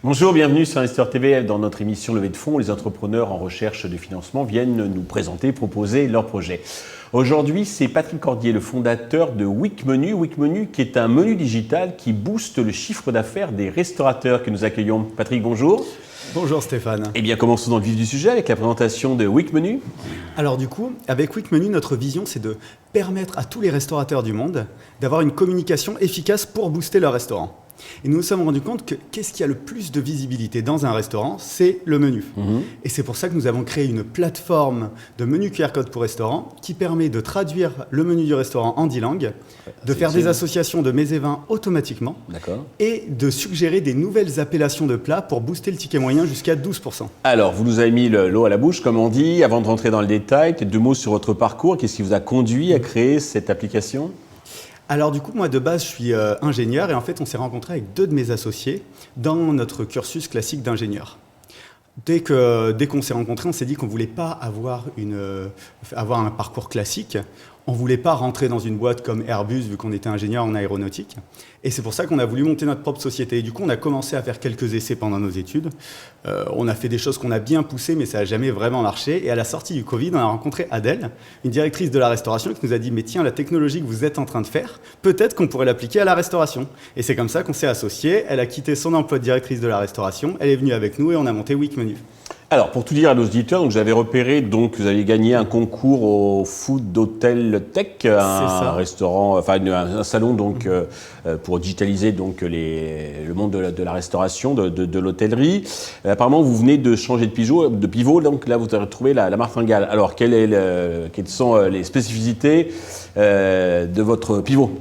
Bonjour, bienvenue sur Investor TV. Dans notre émission Levée de fonds, les entrepreneurs en recherche de financement viennent nous présenter, proposer leurs projets. Aujourd'hui, c'est Patrick Cordier, le fondateur de WickMenu. WickMenu qui est un menu digital qui booste le chiffre d'affaires des restaurateurs que nous accueillons. Patrick, bonjour. Bonjour Stéphane. Eh bien, commençons dans le vif du sujet avec la présentation de WickMenu. Alors du coup, avec WickMenu, notre vision, c'est de permettre à tous les restaurateurs du monde d'avoir une communication efficace pour booster leur restaurant. Et nous nous sommes rendus compte que qu'est-ce qui a le plus de visibilité dans un restaurant, c'est le menu. Et c'est pour ça que nous avons créé une plateforme de menu QR code pour restaurant qui permet de traduire le menu du restaurant en 10 langues, de faire des associations de mets et vins automatiquement et de suggérer des nouvelles appellations de plats pour booster le ticket moyen jusqu'à 12%. Alors, vous nous avez mis l'eau à la bouche, comme on dit. Avant de rentrer dans le détail, peut-être 2 mots sur votre parcours. Qu'est-ce qui vous a conduit à créer cette application ? Alors du coup, moi de base, je suis ingénieur et en fait, on s'est rencontré avec 2 de mes associés dans notre cursus classique d'ingénieur. Dès qu'on s'est rencontrés, on s'est dit qu'on ne voulait pas avoir un parcours classique. On ne voulait pas rentrer dans une boîte comme Airbus, vu qu'on était ingénieur en aéronautique. Et c'est pour ça qu'on a voulu monter notre propre société. Et du coup, on a commencé à faire quelques essais pendant nos études. On a fait des choses qu'on a bien poussées, mais ça n'a jamais vraiment marché. Et à la sortie du Covid, on a rencontré Adèle, une directrice de la restauration, qui nous a dit « Mais tiens, la technologie que vous êtes en train de faire, peut-être qu'on pourrait l'appliquer à la restauration. » Et c'est comme ça qu'on s'est associés. Elle a quitté son emploi de directrice de la restauration. Elle est venue avec nous et on a monté WickMenu. Alors, pour tout dire à nos auditeurs, donc j'avais repéré que vous aviez gagné un concours au Food Hotel Tech, un restaurant, enfin un salon donc pour digitaliser donc le monde de la restauration, de l'hôtellerie. Apparemment, vous venez de changer de pivot, donc là vous avez retrouvé la martingale. Alors, quelles sont les spécificités de votre pivot ?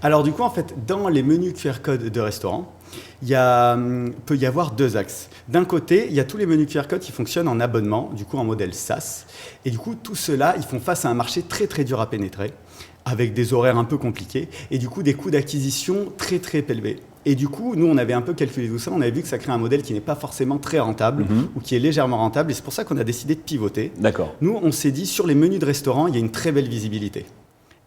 Alors du coup, en fait, dans les menus QR code de restaurants, peut y avoir 2 axes. D'un côté, il y a tous les menus QR code qui fonctionnent en abonnement, du coup en modèle SaaS. Et du coup, tout cela, ils font face à un marché très très dur à pénétrer, avec des horaires un peu compliqués, et du coup des coûts d'acquisition très très élevés. Et du coup, nous, on avait un peu calculé tout ça, on avait vu que ça crée un modèle qui n'est pas forcément très rentable, ou qui est légèrement rentable, et c'est pour ça qu'on a décidé de pivoter. D'accord. Nous, on s'est dit, sur les menus de restaurant, il y a une très belle visibilité.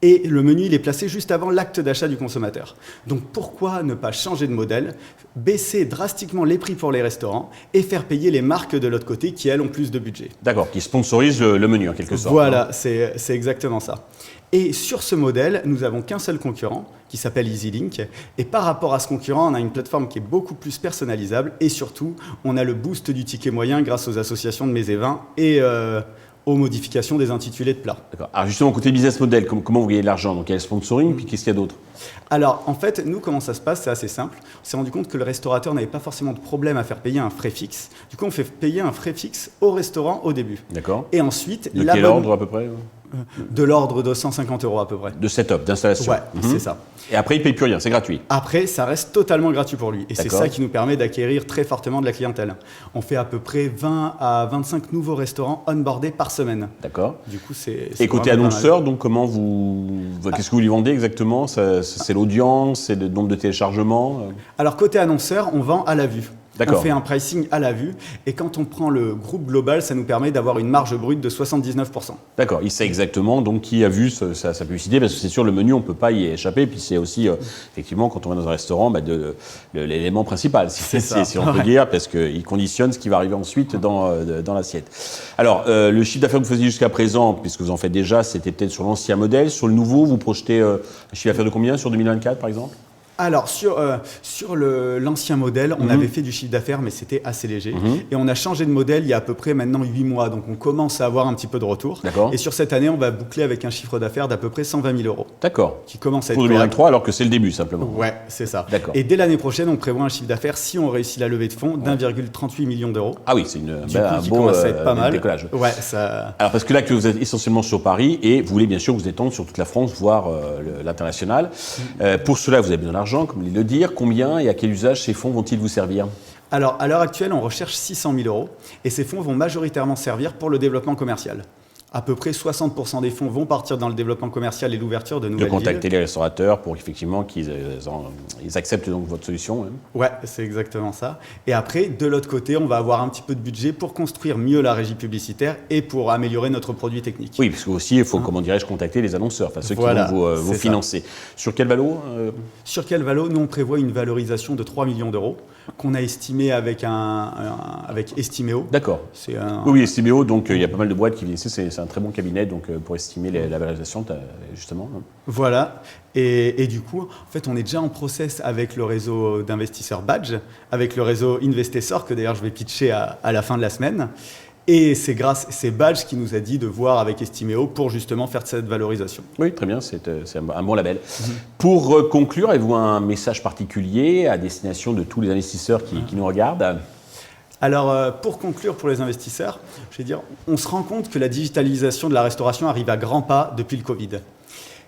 Et le menu, il est placé juste avant l'acte d'achat du consommateur. Donc pourquoi ne pas changer de modèle, baisser drastiquement les prix pour les restaurants et faire payer les marques de l'autre côté qui, elles, ont plus de budget. D'accord, qui sponsorisent le menu en quelque sorte. Voilà, c'est exactement ça. Et sur ce modèle, nous n'avons qu'un seul concurrent qui s'appelle EasyLink. Et par rapport à ce concurrent, on a une plateforme qui est beaucoup plus personnalisable et surtout, on a le boost du ticket moyen grâce aux associations de mets et vins et aux modifications des intitulés de plats. D'accord. Alors justement, côté business model, comment vous gagnez de l'argent ? Donc il y a le sponsoring, puis qu'est-ce qu'il y a d'autre ? Alors, en fait, nous, comment ça se passe ? C'est assez simple. On s'est rendu compte que le restaurateur n'avait pas forcément de problème à faire payer un frais fixe. Du coup, on fait payer un frais fixe au restaurant au début. D'accord. Et ensuite... De quel ordre à peu près ? De l'ordre de 150 € à peu près. De setup, d'installation. Ouais, c'est ça. Et après, il ne paye plus rien, c'est gratuit. Après, ça reste totalement gratuit pour lui. Et c'est D'accord. ça qui nous permet d'acquérir très fortement de la clientèle. On fait à peu près 20 à 25 nouveaux restaurants onboardés par semaine. D'accord. Du coup, c'est Et côté annonceur, donc qu'est-ce que vous lui vendez exactement ? C'est l'audience, c'est le nombre de téléchargements ? Alors, côté annonceur, on vend à la vue. D'accord. On fait un pricing à la vue et quand on prend le groupe global, ça nous permet d'avoir une marge brute de 79%. D'accord, il sait exactement donc qui a vu sa publicité, parce que c'est sûr, le menu, on ne peut pas y échapper. Puis c'est aussi, effectivement, quand on va dans un restaurant, l'élément principal, si on peut dire, parce qu'il conditionne ce qui va arriver ensuite dans l'assiette. Alors, le chiffre d'affaires que vous faisiez jusqu'à présent, puisque vous en faites déjà, c'était peut-être sur l'ancien modèle. Sur le nouveau, vous projetez un chiffre d'affaires de combien sur 2024, par exemple ? Alors, sur l'ancien modèle, on avait fait du chiffre d'affaires, mais c'était assez léger. Et on a changé de modèle il y a à peu près maintenant 8 mois. Donc, on commence à avoir un petit peu de retour. D'accord. Et sur cette année, on va boucler avec un chiffre d'affaires d'à peu près 120 000 €. D'accord. Qui commence à être pour 2023, alors que c'est le début, simplement. Ouais, c'est ça. D'accord. Et dès l'année prochaine, on prévoit un chiffre d'affaires, si on réussit la levée de fonds, d'1,38 million €. Ah oui, c'est un qui beau commence à être pas mal. décollage. Ouais, ça... Alors, parce que là, que vous êtes essentiellement sur Paris et vous voulez bien sûr vous étendre sur toute la France, voire l'international. Pour cela, vous avez besoin d'argent, comme le dire. Combien et à quel usage ces fonds vont-ils vous servir ? Alors, à l'heure actuelle, on recherche 600 000 € et ces fonds vont majoritairement servir pour le développement commercial. À peu près 60% des fonds vont partir dans le développement commercial et l'ouverture de nouvelles villes. De contacter les restaurateurs pour effectivement qu'ils acceptent donc votre solution. Hein. Ouais, c'est exactement ça. Et après, de l'autre côté, on va avoir un petit peu de budget pour construire mieux la régie publicitaire et pour améliorer notre produit technique. Oui, parce qu'aussi, il faut, comment dirais-je, contacter les annonceurs, enfin ceux qui vont vous financer. Sur quel valo Sur quel valo? Nous, on prévoit une valorisation de 3 millions d'euros qu'on a estimé avec Estimeo. D'accord. Oui, Estimeo, donc il y a pas mal de boîtes qui viennent ici, c'est un très bon cabinet donc, pour estimer la valorisation, justement. Voilà. Et du coup, en fait, on est déjà en process avec le réseau d'investisseurs Badge, avec le réseau Investisseur, que d'ailleurs je vais pitcher à la fin de la semaine. Et c'est Badge qui nous a dit de voir avec Estimeo pour justement faire cette valorisation. Oui, très bien, c'est un bon label. Pour conclure, avez-vous un message particulier à destination de tous les investisseurs qui nous regardent ? Alors, pour conclure pour les investisseurs, je vais dire, on se rend compte que la digitalisation de la restauration arrive à grands pas depuis le Covid.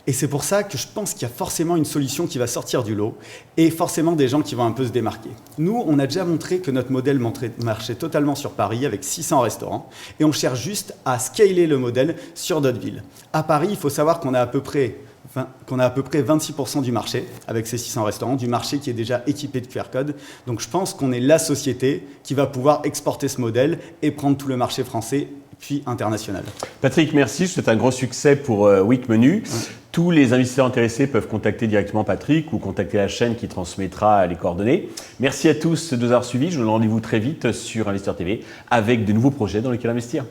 Et c'est pour ça que je pense qu'il y a forcément une solution qui va sortir du lot et forcément des gens qui vont un peu se démarquer. Nous, on a déjà montré que notre modèle marchait totalement sur Paris avec 600 restaurants et on cherche juste à scaler le modèle sur d'autres villes. À Paris, il faut savoir qu'on a à peu près 26% du marché avec ces 600 restaurants, du marché qui est déjà équipé de QR code. Donc je pense qu'on est la société qui va pouvoir exporter ce modèle et prendre tout le marché français puis international. Patrick, merci. C'est un gros succès pour Week Menu. Tous les investisseurs intéressés peuvent contacter directement Patrick ou contacter la chaîne qui transmettra les coordonnées. Merci à tous de nous avoir suivis. Je vous donne rendez-vous très vite sur Investir TV avec de nouveaux projets dans lesquels investir.